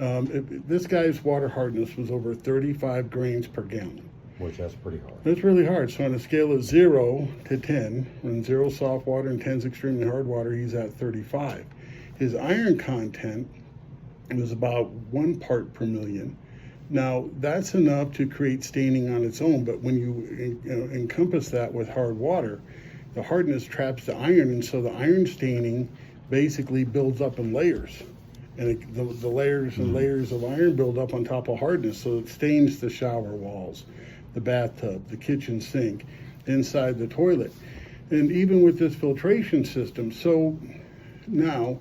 This guy's water hardness was over 35 grains per gallon. Which that's pretty hard. That's really hard. So on a scale of 0 to 10, when 0 is soft water and 10 is extremely hard water, he's at 35. His iron content was about 1 part per million. Now, that's enough to create staining on its own, but when you encompass that with hard water, the hardness traps the iron, and so the iron staining basically builds up in layers. And the layers and layers of iron build up on top of hardness, so it stains the shower walls, the bathtub, the kitchen sink, inside the toilet. And even with this filtration system, so now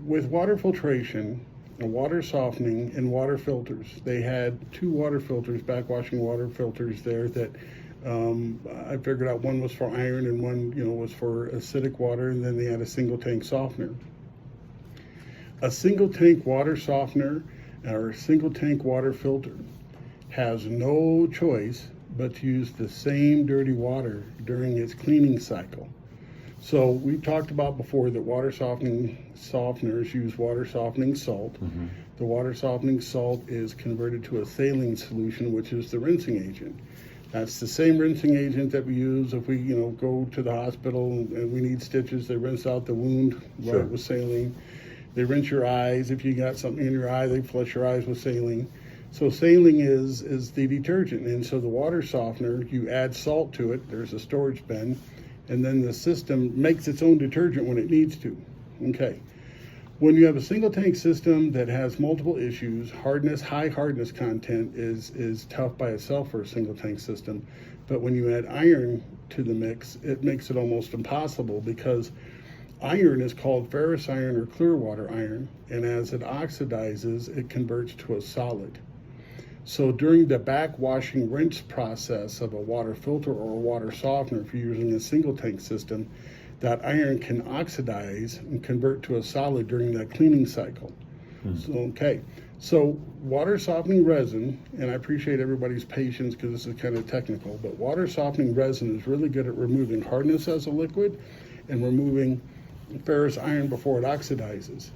with water filtration, water softening, and water filters, they had 2 water filters, backwashing water filters there that I figured out one was for iron and one was for acidic water, and then they had a single tank softener. A single tank water softener or a single tank water filter has no choice but to use the same dirty water during its cleaning cycle. So we talked about before that water softening softeners use water softening salt. The water softening salt is converted to a saline solution, which is the rinsing agent. That's the same rinsing agent that we use if we go to the hospital and we need stitches. They rinse out the wound right with saline. They rinse your eyes. If you got something in your eye, they flush your eyes with saline. So saline is the detergent, and so the water softener, you add salt to it. There's a storage bin, and then the system makes its own detergent when it needs to. Okay. When you have a single tank system that has multiple issues, high hardness content is tough by itself for a single tank system. But when you add iron to the mix, it makes it almost impossible, because iron is called ferrous iron or clear water iron, and as it oxidizes, it converts to a solid. So during the backwashing rinse process of a water filter or a water softener, if you're using a single tank system, that iron can oxidize and convert to a solid during that cleaning cycle. So water softening resin, and I appreciate everybody's patience because this is kind of technical, but water softening resin is really good at removing hardness as a liquid and removing ferrous iron before it oxidizes.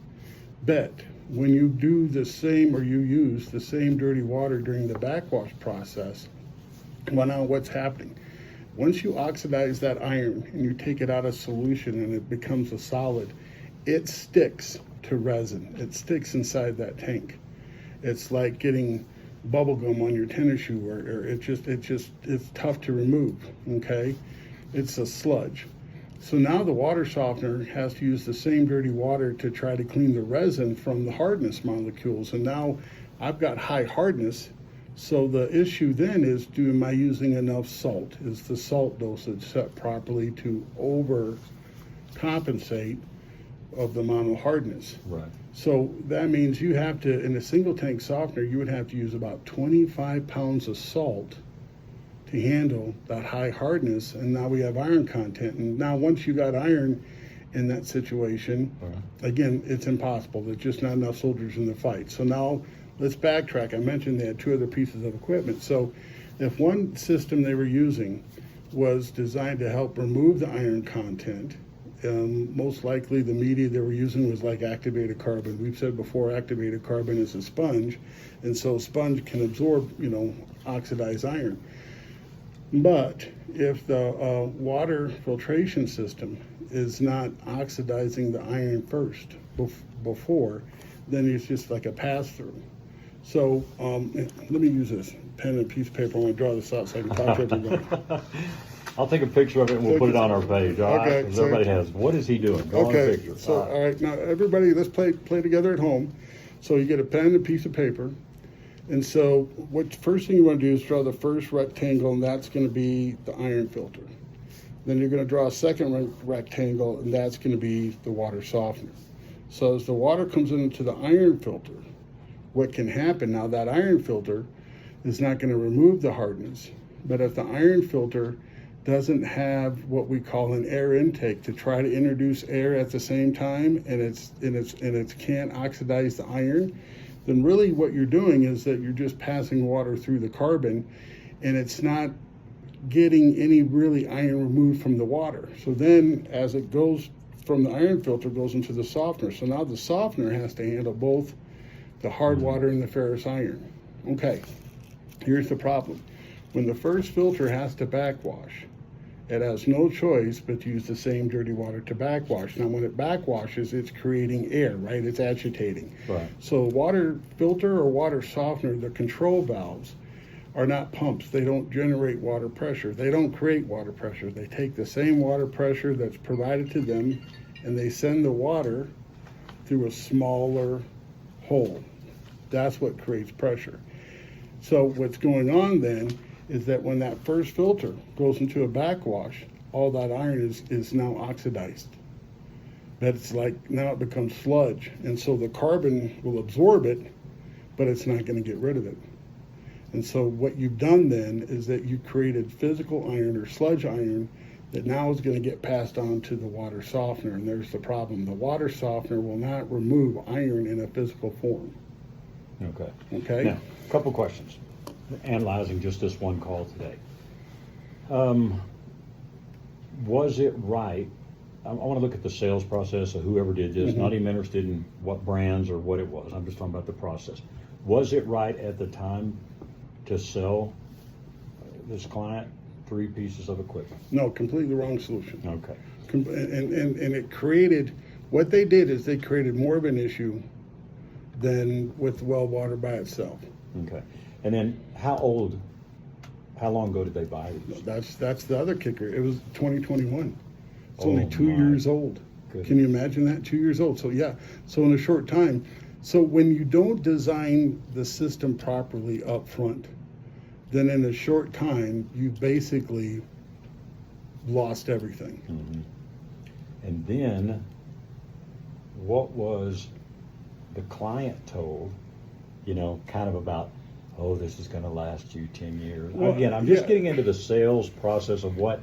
But when you do the same, or you use the same dirty water during the backwash process, well, now what's happening? Once you oxidize that iron and you take it out of solution and it becomes a solid, it sticks to resin. It sticks inside that tank. It's like getting bubble gum on your tennis shoe, or it's tough to remove, okay? It's a sludge. So now the water softener has to use the same dirty water to try to clean the resin from the hardness molecules. And now I've got high hardness. So the issue then is, am I using enough salt? Is the salt dosage set properly to overcompensate of the amount of hardness? Right. So that means you have to, in a single tank softener, you would have to use about 25 pounds of salt to handle that high hardness, and now we have iron content. And now once you got iron in that situation, again, it's impossible. There's just not enough soldiers in the fight. So now let's backtrack. I mentioned they had 2 other pieces of equipment. So if one system they were using was designed to help remove the iron content, most likely the media they were using was like activated carbon. We've said before, activated carbon is a sponge, and so sponge can absorb, oxidized iron. But if the water filtration system is not oxidizing the iron first before, then it's just like a pass-through. So let me use this pen and piece of paper. I want to draw this out so I can talk to everybody. I'll take a picture of it and we'll put it on our page. All right? Okay. Because everybody has. What is he doing? Go on a picture. So all right, now everybody, let's play together at home. So you get a pen and a piece of paper. And so first thing you want to do is draw the first rectangle, and that's going to be the iron filter. Then you're going to draw a second rectangle, and that's going to be the water softener. So as the water comes into the iron filter, what can happen now, that iron filter is not going to remove the hardness, but if the iron filter doesn't have what we call an air intake to try to introduce air at the same time, and it can't oxidize the iron, then really what you're doing is that you're just passing water through the carbon, and it's not getting any really iron removed from the water. So then as it goes from the iron filter, goes into the softener. So now the softener has to handle both the hard water and the ferrous iron. Okay, here's the problem. When the first filter has to backwash, it has no choice but to use the same dirty water to backwash. Now, when it backwashes, it's creating air, right? It's agitating. Right. So water filter or water softener, the control valves, are not pumps. They don't generate water pressure. They don't create water pressure. They take the same water pressure that's provided to them and they send the water through a smaller hole. That's what creates pressure. So what's going on then is that when that first filter goes into a backwash, all that iron is now oxidized. That's like, now it becomes sludge. And so the carbon will absorb it, but it's not going to get rid of it. And so what you've done then is that you created physical iron or sludge iron that now is going to get passed on to the water softener. And there's the problem. The water softener will not remove iron in a physical form. Okay. Okay? Now, a couple questions. Analyzing just this one call today. Was it right? I want to look at the sales process of whoever did this, not even interested in what brands or what it was. I'm just talking about the process. Was it right at the time to sell this client 3 pieces of equipment? No, completely wrong solution. Okay. And it created, what they did is they created more of an issue than with well water by itself. Okay. And then how long ago did they buy these? That's the other kicker. It was 2021. It's only 2 my years old. goodness. Can you imagine that? 2 years old. So yeah, so in a short time. So when you don't design the system properly up front, then in a short time, you basically lost everything. And then what was the client told, kind of about, oh, this is going to last you 10 years? Well, Again, I'm just yeah. getting into the sales process of what